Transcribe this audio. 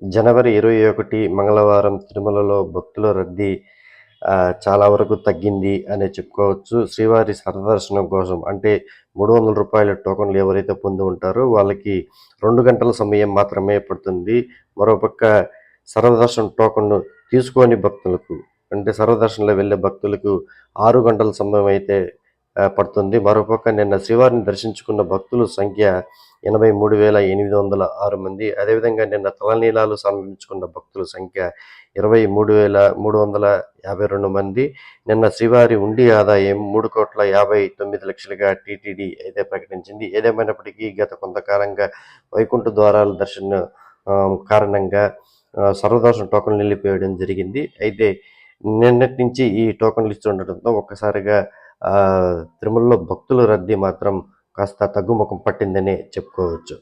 జనవరి 21 మంగళవారం తిరుమలలో భక్తుల రద్దీ చాలా వరకు తగ్గింది అనే చెప్పుకోవచ్చు. శ్రీవారి సర్వదర్శనం కోసం అంటే రూ. 300 టోకన్లు ఎవరైతే పొంది ఉంటారో వాళ్ళకి 2 గంటల సమయం మాత్రమే పడుతుంది. మరోపక్క సర్వదర్శనం టోకన్ను తీసుకోని భక్తులకు అంటే సర్వదర్శనంలో వెళ్ళే భక్తులకు 6 గంటల సమయం అయితే పడుతుంది. మరోపక్క నిన్న శ్రీవారిని దర్శించుకున్న భక్తుల సంఖ్య 83,806 మంది. అదేవిధంగా నిన్న తలనీలాలు సమర్పించుకున్న భక్తుల సంఖ్య 23,352 మంది. నిన్న శ్రీవారి ఉండి ఆదాయం 3,59,00,000గా టీటీడీ అయితే ప్రకటించింది. ఏదేమైనప్పటికీ గత కొంతకాలంగా వైకుంఠ ద్వారాల దర్శనం కారణంగా సర్వదర్శనం టోకన్లు నిలిపివేయడం జరిగింది. అయితే నిన్నటి నుంచి ఈ టోకన్లు ఇస్తుండటంతో ఒక్కసారిగా తిరుమలలో భక్తుల రద్దీ మాత్రం కాస్త తగ్గుముఖం పట్టిందనే చెప్పుకోవచ్చు.